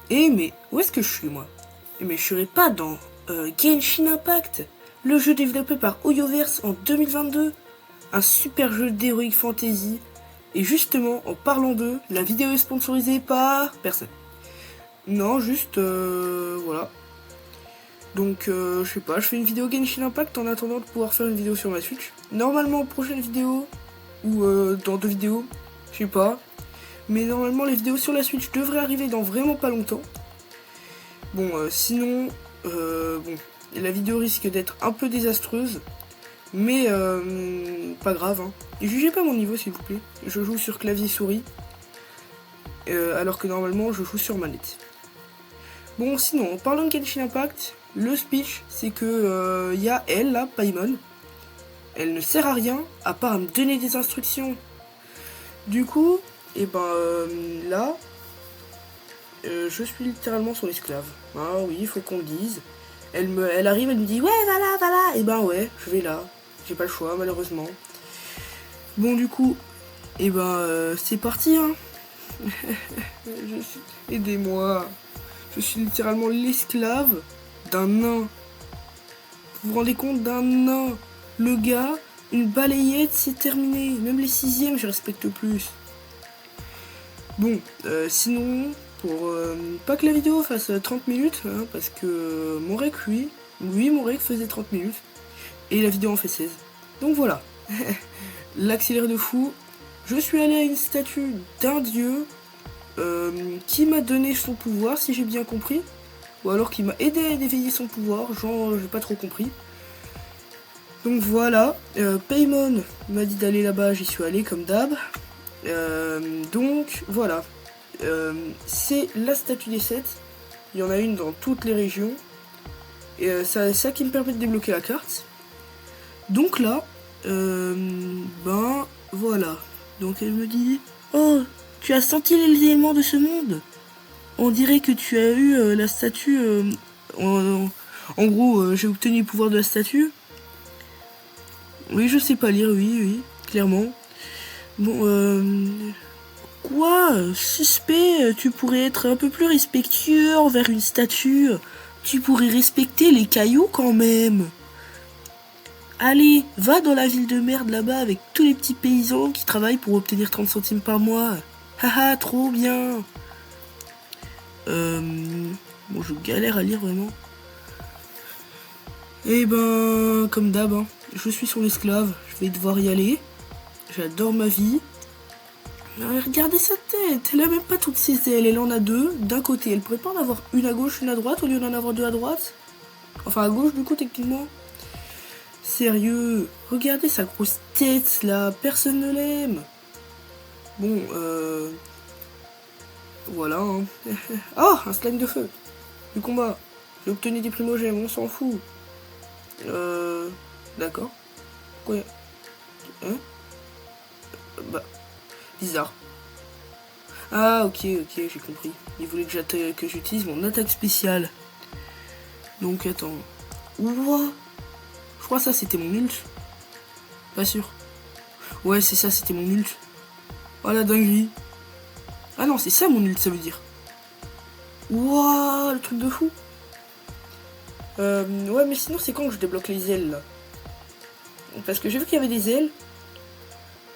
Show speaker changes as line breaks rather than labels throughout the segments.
Mais où est-ce que je suis moi? Mais je serais pas dans Genshin Impact, le jeu développé par Hoyoverse en 2022, un super jeu d'Heroic Fantasy. Et justement, en parlant d'eux, la vidéo est sponsorisée par personne. Non, juste voilà. Donc je sais pas, je fais une vidéo Genshin Impact en attendant de pouvoir faire une vidéo sur ma Switch. Normalement, prochaine vidéo, ou dans 2 vidéos, je sais pas. Mais normalement, les vidéos sur la Switch devraient arriver dans vraiment pas longtemps. Bon, sinon, bon, la vidéo risque d'être un peu désastreuse. Mais pas grave, hein. Et jugez pas mon niveau, s'il vous plaît. Je joue sur clavier souris. Alors que normalement, je joue sur manette. Bon, sinon, en parlant de Genshin Impact, le speech, c'est que y a elle, là, Paimon. Elle ne sert à rien, à part à me donner des instructions. Du coup, et ben là, je suis littéralement son esclave. Ah oui, il faut qu'on le dise. Elle arrive, elle me dit, ouais, voilà. Et ben ouais, je vais là. J'ai pas le choix, malheureusement. Bon, du coup, et ben c'est parti, hein. Aidez-moi. Je suis littéralement l'esclave d'un nain. Vous vous rendez compte, d'un nain? Le gars, une balayette, c'est terminé. Même les 6e, je respecte plus. Bon, sinon, pour pas que la vidéo fasse 30 minutes, hein, parce que mon rec, mon rec faisait 30 minutes. Et la vidéo en fait 16. Donc voilà. L'accéléré de fou. Je suis allé à une statue d'un dieu qui m'a donné son pouvoir, si j'ai bien compris. Ou alors qui m'a aidé à éveiller son pouvoir, genre j'ai pas trop compris. Donc voilà, Paimon m'a dit d'aller là-bas, j'y suis allé comme d'hab. Donc voilà, c'est la statue des 7. Il y en a une dans toutes les régions. Et c'est ça qui me permet de débloquer la carte. Donc là, ben voilà. Donc elle me dit, oh, tu as senti les éléments de ce monde? On dirait que tu as eu la statue. En gros, j'ai obtenu le pouvoir de la statue. Oui, je sais pas lire, oui, clairement. Bon, quoi? Suspect, tu pourrais être un peu plus respectueux envers une statue. Tu pourrais respecter les cailloux quand même. Allez, va dans la ville de merde là-bas avec tous les petits paysans qui travaillent pour obtenir 30 centimes par mois. Haha, trop bien. Bon, je galère à lire vraiment. Et ben, comme d'hab, hein, je suis son esclave, je vais devoir y aller. J'adore ma vie. Regardez sa tête, elle a même pas toutes ses ailes, elle en a 2 d'un côté. Elle pourrait pas en avoir une à gauche, une à droite au lieu d'en avoir 2 à droite? Enfin à gauche du coup techniquement. Sérieux, regardez sa grosse tête là, personne ne l'aime. Bon, voilà. Hein. Oh, un slime de feu. Du combat. J'ai obtenu des primogènes, on s'en fout. D'accord. Quoi? Hein? Bah, bizarre. Ah, ok, j'ai compris. Il voulait que j'utilise mon attaque spéciale. Donc, attends. Ouah. Je crois que ça, c'était mon ult. Pas sûr. Ouais, c'est ça, c'était mon ult. Oh la dinguerie. Ah non, c'est ça mon ult, ça veut dire. Ouah, le truc de fou. Ouais, mais sinon, c'est quand que je débloque les ailes, là? Parce que j'ai vu qu'il y avait des ailes.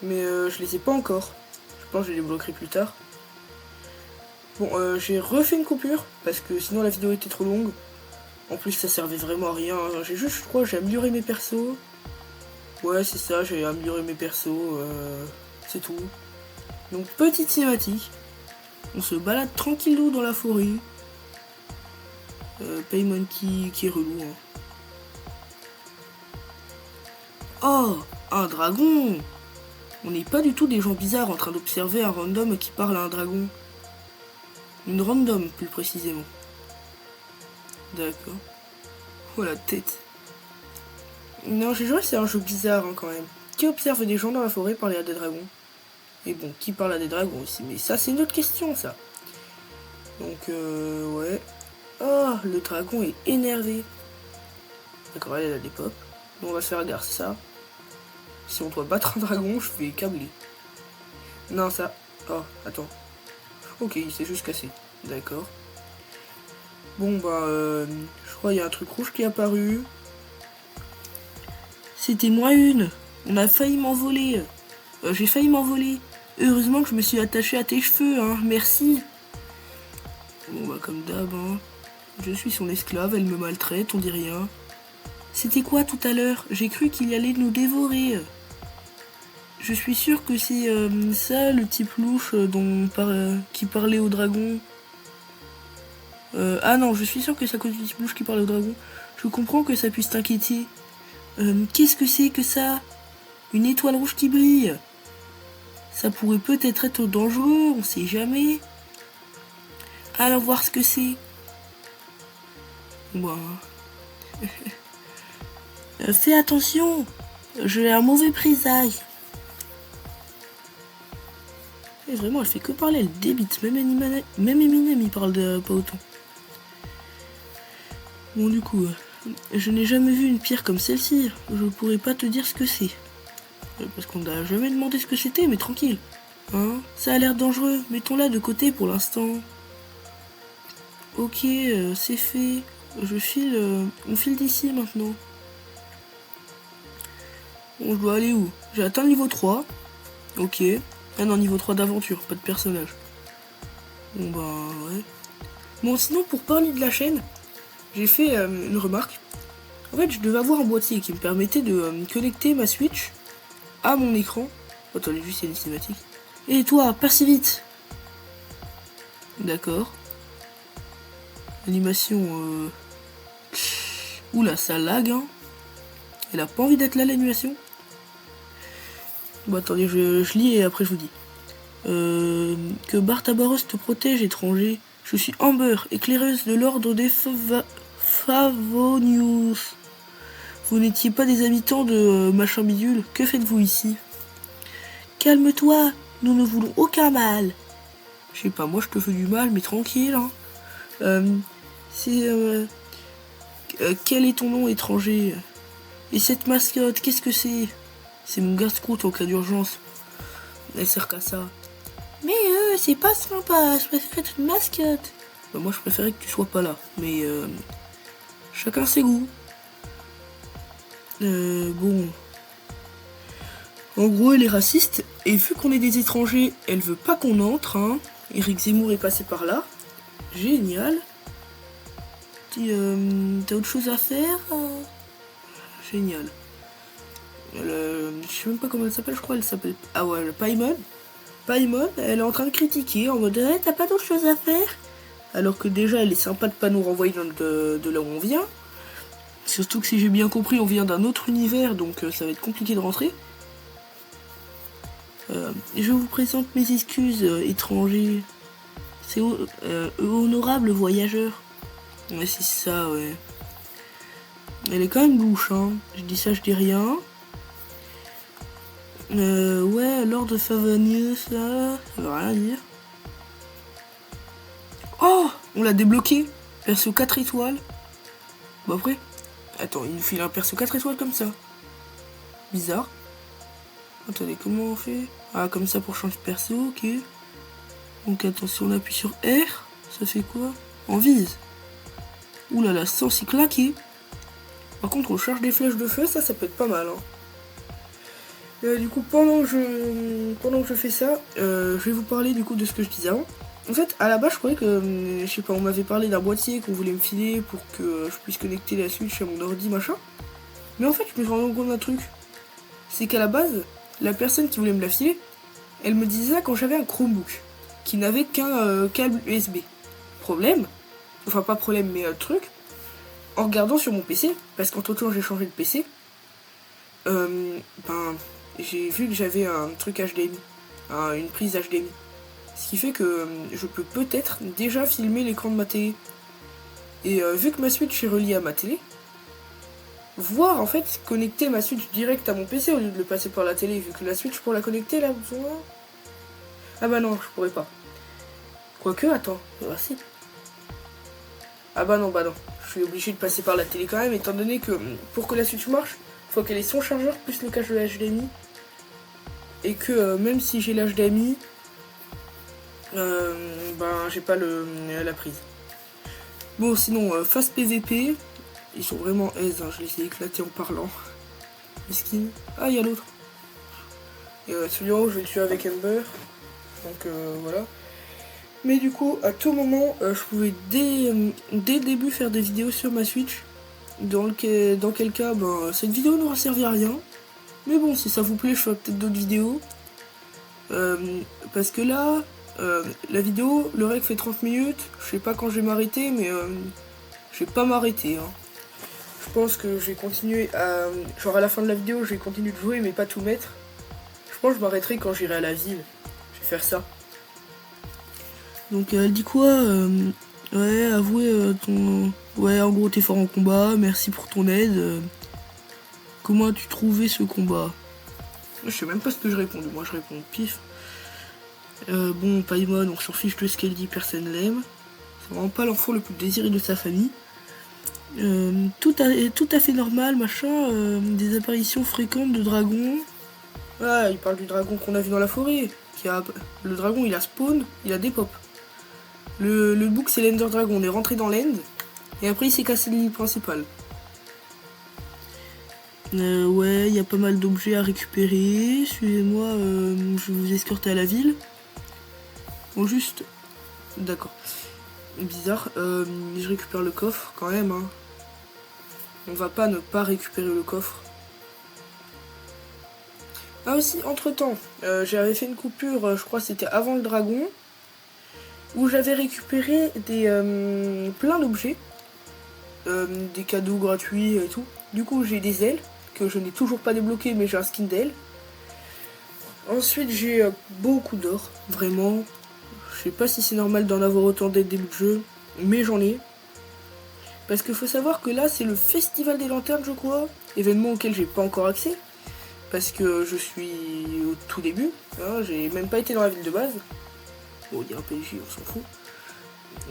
Mais je les ai pas encore. Je pense que je les débloquerai plus tard. Bon, j'ai refait une coupure. Parce que sinon, la vidéo était trop longue. En plus, ça servait vraiment à rien. J'ai juste, je crois, j'ai amélioré mes persos. Ouais, c'est ça, j'ai amélioré mes persos. C'est tout. Donc, petite cinématique. On se balade tranquillou dans la forêt. Paimon qui est relou. Hein. Oh, un dragon! On n'est pas du tout des gens bizarres en train d'observer un random qui parle à un dragon. Une random, plus précisément. D'accord. Oh la tête. Non, j'ai joué, c'est un jeu bizarre hein, quand même. Qui observe des gens dans la forêt parler à des dragons? Et bon, qui parle à des dragons aussi? Mais ça, c'est une autre question, ça. Donc, ouais. Oh, le dragon est énervé. D'accord, elle a des pop. On va se faire gare ça. Si on doit battre un dragon, je vais câbler. Non, ça. Oh, attends. Ok, il s'est juste cassé. D'accord. Bon bah je crois qu'il y a un truc rouge qui est apparu. C'était moi une. On a failli m'envoler. J'ai failli m'envoler. Heureusement que je me suis attachée à tes cheveux, hein. Merci. Bon bah comme d'hab, hein. Je suis son esclave, elle me maltraite, on dit rien. C'était quoi tout à l'heure? J'ai cru qu'il allait nous dévorer. Je suis sûre que c'est ça le type louche qui parlait au dragon. Ah non, je suis sûre que c'est à cause du type louche qui parlait au dragon. Je comprends que ça puisse t'inquiéter. Qu'est-ce que c'est que ça? Une étoile rouge qui brille. Ça pourrait peut-être être dangereux, on sait jamais. Allons voir ce que c'est. Bon. Fais attention, j'ai un mauvais présage. Et vraiment, elle fait que parler, elle débite. Même Eminem, il parle pas autant. Bon, du coup, je n'ai jamais vu une pierre comme celle-ci. Je pourrais pas te dire ce que c'est. Parce qu'on n'a jamais demandé ce que c'était, mais tranquille. Hein? Ça a l'air dangereux, mettons-la de côté pour l'instant. Ok, c'est fait. On file d'ici maintenant. Bon, je dois aller où? J'ai atteint le niveau 3. Ok. Ah non, niveau 3 d'aventure, pas de personnage. Bon bah ouais. Bon sinon pour parler de la chaîne, j'ai fait une remarque. En fait je devais avoir un boîtier qui me permettait de connecter ma Switch à mon écran. Attendez juste il y a une cinématique. Et toi, pas si vite. D'accord. Animation Oula ça lag hein. Elle a pas envie d'être là l'animation. Bon attendez je lis et après je vous dis. Que Bartabaros te protège, étranger. Je suis Amber, éclaireuse de l'ordre des Favonius. Vous n'étiez pas des habitants de machin bidule. Que faites-vous ici? Calme-toi, nous ne voulons aucun mal. Je sais pas, moi je te fais du mal, mais tranquille. Hein. Quel est ton nom, étranger? Et cette mascotte, qu'est-ce que c'est? C'est mon garde-scout en cas d'urgence. Elle sert qu'à ça. Mais c'est pas sympa, je préfère être une mascotte. Bah, moi je préférais que tu sois pas là, mais chacun ses goûts. Bon. En gros elle est raciste, et vu qu'on est des étrangers, elle veut pas qu'on entre, hein. Éric Zemmour est passé par là. Génial. T'as autre chose à faire? Génial. Je sais même pas comment elle s'appelle, je crois elle s'appelle... Ah ouais, Paimon. Paimon, elle est en train de critiquer en mode t'as pas d'autre chose à faire? Alors que déjà elle est sympa de pas nous renvoyer de là où on vient. Surtout que si j'ai bien compris on vient d'un autre univers donc ça va être compliqué de rentrer. Je vous présente mes excuses étrangers. C'est honorable voyageur. Ouais c'est ça ouais. Elle est quand même louche hein. Je dis ça je dis rien. Ouais, Lord Favonius, là, ça veut rien dire. Oh, on l'a débloqué. Perso 4 étoiles. Bon après, attends, il nous file un perso 4 étoiles comme ça. Bizarre. Attendez, comment on fait? Ah, comme ça pour changer de perso, ok. Donc attention, on appuie sur R. Ça fait quoi? En vise. Ouh là là, ça c'est claqué. Par contre, on charge des flèches de feu, ça peut être pas mal, hein. Du coup, pendant que je fais ça, je vais vous parler du coup de ce que je disais avant. En fait, à la base, je croyais que, je sais pas, on m'avait parlé d'un boîtier qu'on voulait me filer pour que je puisse connecter la Switch à mon ordi, machin. Mais en fait, je me suis rendu compte d'un truc. C'est qu'à la base, la personne qui voulait me la filer, elle me disait ça quand j'avais un Chromebook, qui n'avait qu'un câble USB. Problème, enfin pas problème, mais truc, en regardant sur mon PC, parce qu'entre temps j'ai changé de PC, j'ai vu que j'avais un truc HDMI, une prise HDMI. Ce qui fait que je peux peut-être déjà filmer l'écran de ma télé. Et vu que ma Switch est reliée à ma télé, voir en fait connecter ma Switch direct à mon PC au lieu de le passer par la télé, vu que la Switch pour la connecter elle a besoin... Ah bah non, je pourrais pas. Quoique, attends, si. Ah bah non, je suis obligé de passer par la télé quand même, étant donné que pour que la Switch marche, faut qu'elle ait son chargeur plus le câble de HDMI. Et que même si j'ai l'HDMI, j'ai pas la prise. Bon, sinon, face PVP, ils sont vraiment aise, hein, je les ai éclatés en parlant. Miskin. Ah, il y a l'autre. Et celui-là, je vais le tuer avec Ember. Donc voilà. Mais du coup, à tout moment, je pouvais dès le début faire des vidéos sur ma Switch. Dans quel cas, ben, cette vidéo n'aura servi à rien. Mais bon, si ça vous plaît, je ferai peut-être d'autres vidéos. Parce que là, la vidéo, le rec fait 30 minutes. Je sais pas quand je vais m'arrêter, mais je vais pas m'arrêter. Hein. Je pense que je vais continuer à... Genre à la fin de la vidéo, je vais continuer de jouer, mais pas tout mettre. Je pense que je m'arrêterai quand j'irai à la ville. Je vais faire ça. Donc elle dit quoi ouais, avouez ton... Ouais, en gros, t'es fort en combat, merci pour ton aide. Comment as-tu trouvé ce combat? Je sais même pas ce que je réponds, moi je réponds pif. Bon, Paimon, on s'en fiche de ce qu'elle dit, personne l'aime. C'est vraiment pas l'enfant le plus désiré de sa famille. Tout à fait normal, machin. Des apparitions fréquentes de dragons. Ah, il parle du dragon qu'on a vu dans la forêt. Le dragon, il a spawn, il a des pop. Le book, c'est l'Ender Dragon. On est rentré dans l'end. Et après, il s'est cassé l'île principale. Ouais, il y a pas mal d'objets à récupérer. Suivez-moi, je vais vous escorter à la ville. Bon, juste... D'accord. Bizarre. Je récupère le coffre, quand même. Hein. On va pas ne pas récupérer le coffre. Ah aussi, entre-temps, j'avais fait une coupure, je crois que c'était avant le dragon, où j'avais récupéré plein d'objets, des cadeaux gratuits et tout. Du coup, j'ai des ailes, que je n'ai toujours pas débloquées, mais j'ai un skin d'aile. Ensuite, j'ai beaucoup d'or, vraiment. Je sais pas si c'est normal d'en avoir autant dès le début de jeu, mais j'en ai. Parce qu'il faut savoir que là, c'est le Festival des Lanternes, je crois, événement auquel j'ai pas encore accès. Parce que je suis au tout début, hein, j'ai même pas été dans la ville de base. Bon, il y a un PJ, on s'en fout.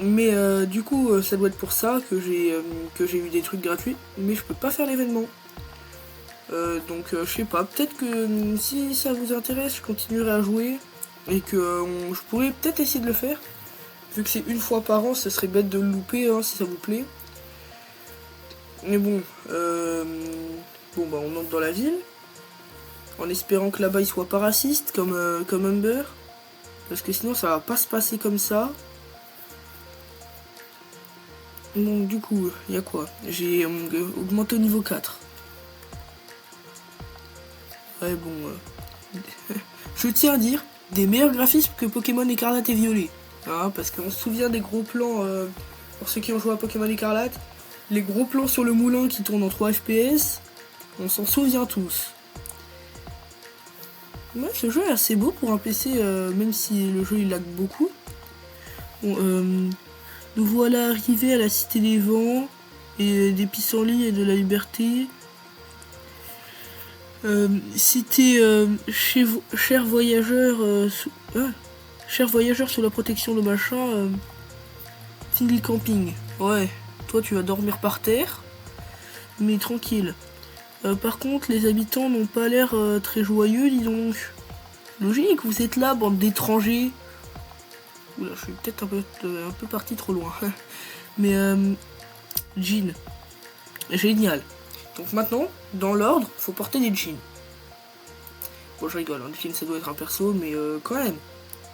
Mais du coup, ça doit être pour ça que j'ai eu des trucs gratuits, mais je peux pas faire l'événement. Donc je sais pas, peut-être que si ça vous intéresse, je continuerai à jouer et que je pourrais peut-être essayer de le faire. Vu que c'est une fois par an, ce serait bête de le louper hein, si ça vous plaît. Mais bon, bah on entre dans la ville. En espérant que là-bas il soit pas raciste comme Humber. Parce que sinon ça va pas se passer comme ça. Donc du coup, il y a quoi? J'ai augmenté au niveau 4. Ouais bon. Je tiens à dire, des meilleurs graphismes que Pokémon Écarlate et Violet. Hein, parce qu'on se souvient des gros plans, pour ceux qui ont joué à Pokémon Écarlate, les gros plans sur le moulin qui tournent en 3 FPS, on s'en souvient tous. Ouais, ce jeu est assez beau pour un PC, même si le jeu il lag beaucoup. Bon, nous voilà arrivés à la Cité des Vents et des pissenlits et de la Liberté. Cité chers voyageurs sous la protection de machin. Single camping. Ouais, toi tu vas dormir par terre, mais tranquille. Par contre, les habitants n'ont pas l'air très joyeux, dis donc. Logique, vous êtes là, bande d'étrangers. Oula, je suis peut-être un peu parti trop loin. Mais, jeans. Génial. Donc maintenant, dans l'ordre, faut porter des jeans. Bon, je rigole, hein, jean ça doit être un perso, mais quand même.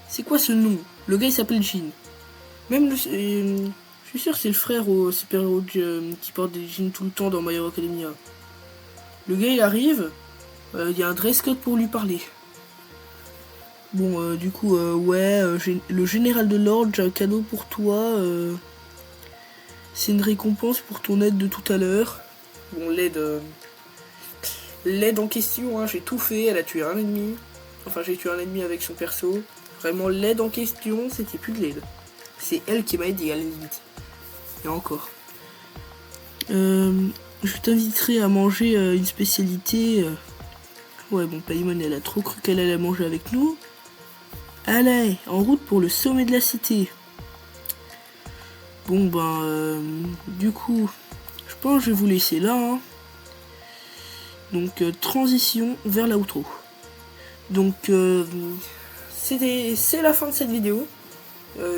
C'est quoi ce nom? Le gars il s'appelle Jean. Même le... je suis sûr que c'est le frère au super-héros qui porte des jeans tout le temps dans My Hero Academia. Le gars il arrive, il y a un dress code pour lui parler. Bon, du coup, ouais, le général de l'ordre, j'ai un cadeau pour toi. C'est une récompense pour ton aide de tout à l'heure. Bon, l'aide en question, hein, j'ai tout fait, elle a tué un ennemi. Enfin, j'ai tué un ennemi avec son perso. Vraiment, l'aide en question, c'était plus de l'aide. C'est elle qui m'a aidé à la limite. Et encore. Je t'inviterai à manger une spécialité. Ouais, bon, Paimon, elle a trop cru qu'elle allait manger avec nous. Allez, en route pour le sommet de la cité. Bon, ben, du coup, je pense que je vais vous laisser là. Hein. Donc, transition vers l'outro. Donc, c'est la fin de cette vidéo.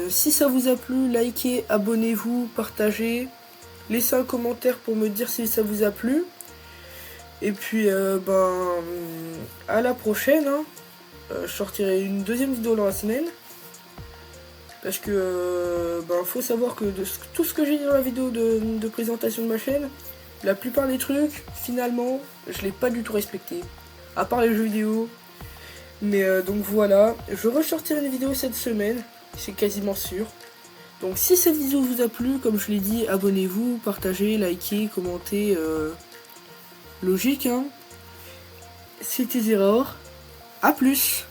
Si ça vous a plu, likez, abonnez-vous, partagez. Laissez un commentaire pour me dire si ça vous a plu. Et puis, à la prochaine. Hein. Je sortirai une deuxième vidéo dans la semaine. Parce que, faut savoir que tout ce que j'ai dit dans la vidéo de présentation de ma chaîne, la plupart des trucs, finalement, je l'ai pas du tout respecté. À part les jeux vidéo. Mais donc voilà, je ressortirai une vidéo cette semaine, c'est quasiment sûr. Donc si cette vidéo vous a plu, comme je l'ai dit, abonnez-vous, partagez, likez, commentez. Logique, hein. C'était Zeror. A plus.